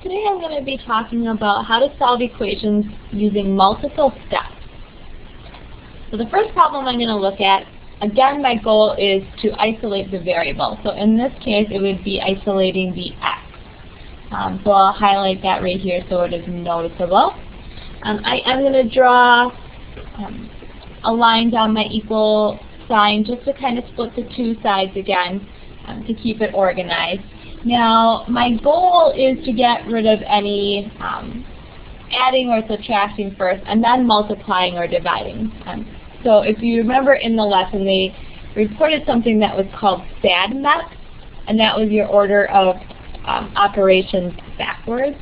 Today I'm going to be talking about how to solve equations using multiple steps. So the first problem I'm going to look at, again, my goal is to isolate the variable. So in this case, it would be isolating the x. So I'll highlight that right here so it is noticeable. I am going to draw a line down my equal sign just to kind of split the two sides again to keep it organized. Now, my goal is to get rid of any adding or subtracting first, and then multiplying or dividing. So if you remember in the lesson, they reported something that was called SAD method, and that was your order of operations backwards.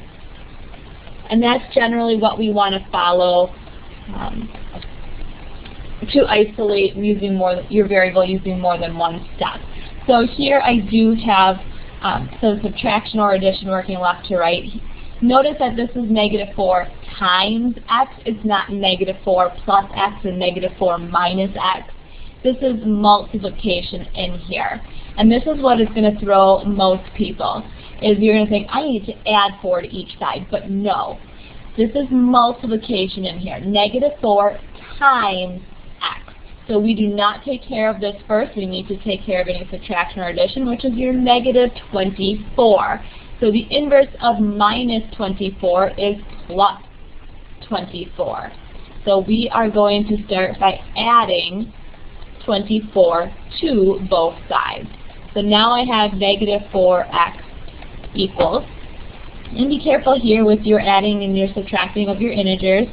And that's generally what we want to follow to isolate using your variable using more than one step. So here I do have so subtraction or addition working left to right. Notice that this is -4 times x. It's not -4 plus x and -4 minus x. This is multiplication in here. And this is what is going to throw most people, is you're going to think, I need to add 4 to each side. But no, this is multiplication in here. -4 times x. So we do not take care of this first. We need to take care of any subtraction or addition, which is your -24. So the inverse of -24 is plus 24. So we are going to start by adding 24 to both sides. So now I have -4x equals. And be careful here with your adding and your subtracting of your integers.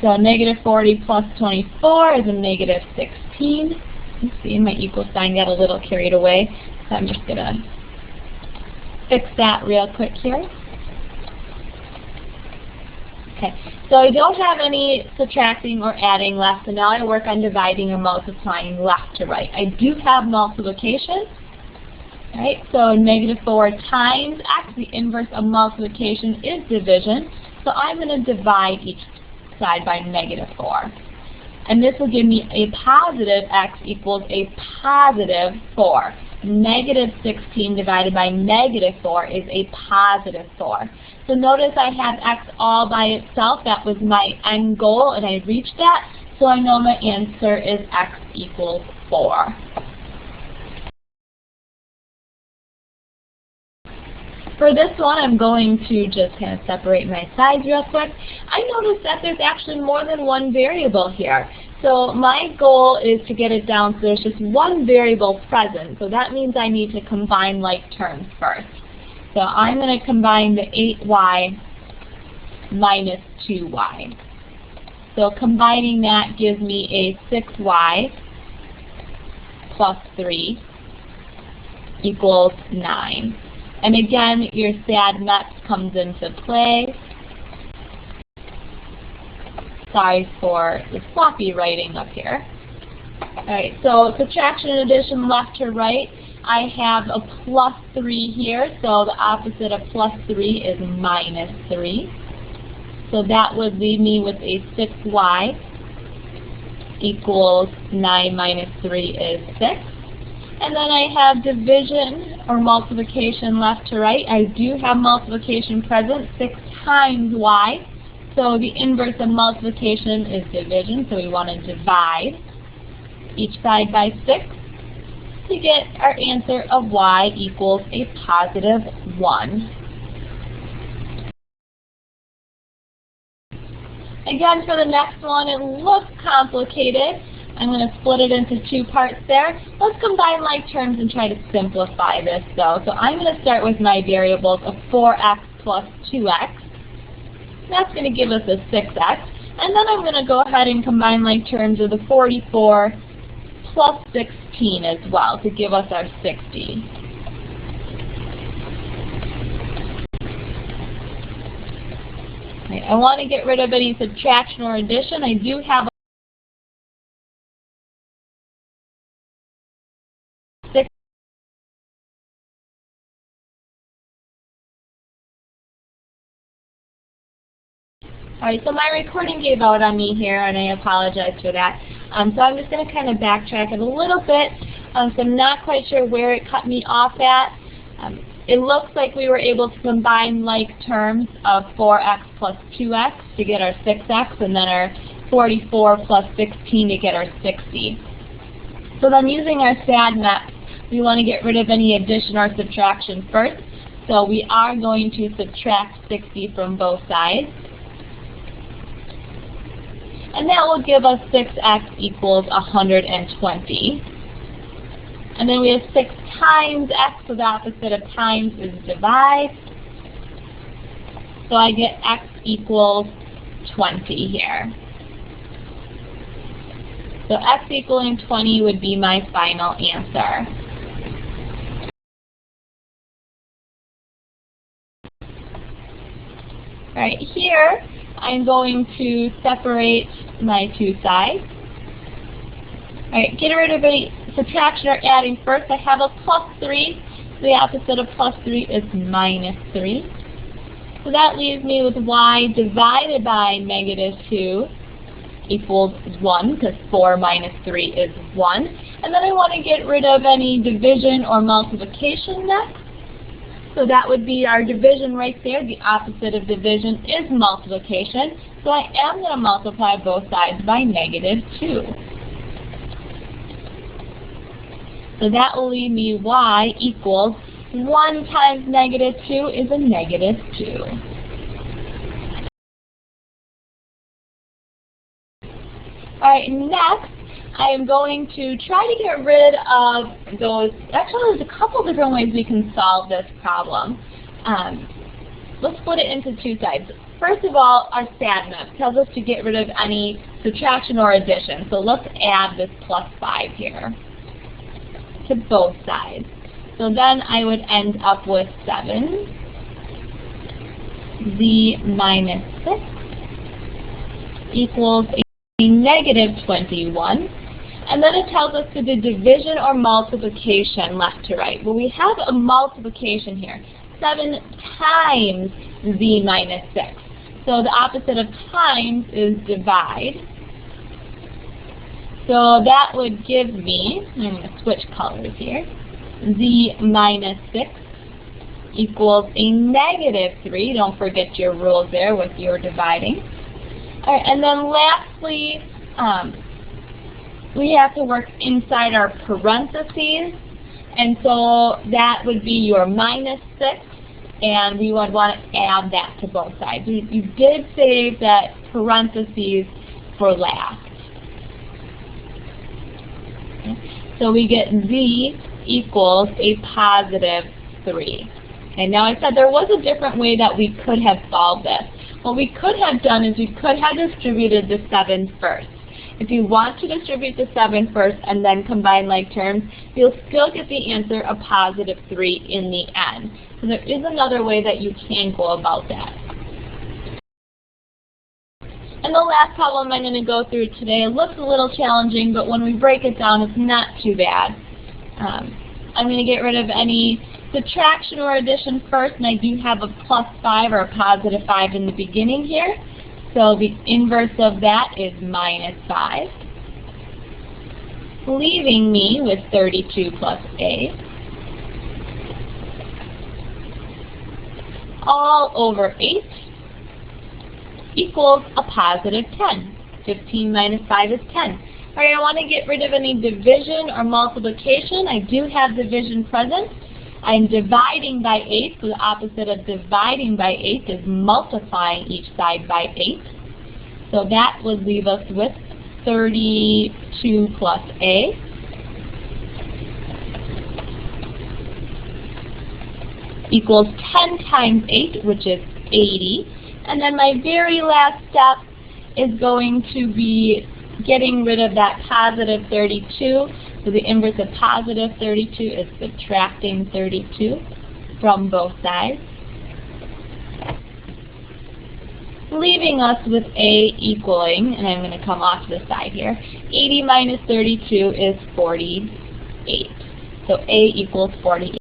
So -40 plus 24 is a -16. You see, my equal sign got a little carried away, so I'm just going to fix that real quick here. Okay, so I don't have any subtracting or adding left, so now I work on dividing or multiplying left to right. I do have multiplication. Right, so -4 times x, the inverse of multiplication is division, so I'm going to divide each side by -4. And this will give me a positive x equals a positive 4. -16 divided by -4 is a positive 4. So notice I have x all by itself. That was my end goal, and I reached that. So I know my answer is x equals 4. For this one, I'm going to just kind of separate my sides real quick. I noticed that there's actually more than one variable here. So my goal is to get it down so there's just one variable present. So that means I need to combine like terms first. So I'm going to combine the 8y minus 2y. So combining that gives me a 6y plus 3 equals 9. And again, your SAD method comes into play. Sorry for the sloppy writing up here. Alright, so subtraction and addition left to right. I have a plus 3 here, so the opposite of plus 3 is minus 3. So that would leave me with a 6y equals 9 minus 3 is 6. And then I have division or multiplication left to right. I do have multiplication present, 6 times y. So the inverse of multiplication is division, so we want to divide each side by 6 to get our answer of y equals a positive 1. Again, for the next one, it looks complicated. I'm going to split it into 2 parts there. Let's combine like terms and try to simplify this though. So I'm going to start with my variables of 4x plus 2x. That's going to give us a 6x. And then I'm going to go ahead and combine like terms of the 44 plus 16 as well to give us our 60. Right, I want to get rid of any subtraction or addition. I do have Alright, so my recording gave out on me here, and I apologize for that. So I'm just going to kind of backtrack it a little bit. So I'm not quite sure where it cut me off at. It looks like we were able to combine like terms of 4x plus 2x to get our 6x, and then our 44 plus 16 to get our 60. So then using our SAD map, we want to get rid of any addition or subtraction first. So we are going to subtract 60 from both sides. And that will give us 6x equals 120. And then we have 6 times x, so the opposite of times is divide. So I get x equals 20 here. So x equaling 20 would be my final answer. Right here, I'm going to separate my two sides. Alright, get rid of any subtraction or adding first. I have a plus 3. The opposite of plus 3 is minus 3. So that leaves me with y divided by negative 2 equals 1, because 4 minus 3 is 1. And then I want to get rid of any division or multiplication next. So that would be our division right there. The opposite of division is multiplication. So I am going to multiply both sides by negative 2. So that will leave me y equals 1 times negative 2 is a negative 2. Alright, next I am going to try to get rid of those. Actually, there's a couple different ways we can solve this problem. Let's split it into two sides. First of all, our SAD map tells us to get rid of any subtraction or addition. So let's add this plus 5 here to both sides. So then I would end up with 7. Z minus 6 equals a negative 21. And then it tells us to do division or multiplication left to right. Well, we have a multiplication here. 7 times z minus 6. So the opposite of times is divide. So that would give me, I'm going to switch colors here, z minus 6 equals a negative 3. Don't forget your rules there with your dividing. All right, and then lastly, we have to work inside our parentheses, and so that would be your minus 6, and we would want to add that to both sides. You did save that parentheses for last. Okay. So we get z equals a positive 3. And now I said there was a different way that we could have solved this. What we could have done is we could have distributed the 7 first. If you want to distribute the 7 first and then combine like terms, you'll still get the answer of positive 3 in the end. So there is another way that you can go about that. And the last problem I'm going to go through today looks a little challenging, but when we break it down, it's not too bad. I'm going to get rid of any subtraction or addition first, and I do have a plus 5 or a positive 5 in the beginning here. So the inverse of that is minus 5, leaving me with 32 plus a, all over 8 equals a positive 10. 15 minus 5 is 10. All right, I want to get rid of any division or multiplication. I do have division present. I'm dividing by 8, so the opposite of dividing by 8 is multiplying each side by 8. So that would leave us with 32 plus a equals 10 times 8, which is 80. And then my very last step is going to be getting rid of that positive 32. So the inverse of positive 32 is subtracting 32 from both sides, leaving us with a equaling, and I'm going to come off to the side here, 80 minus 32 is 48. So a equals 48.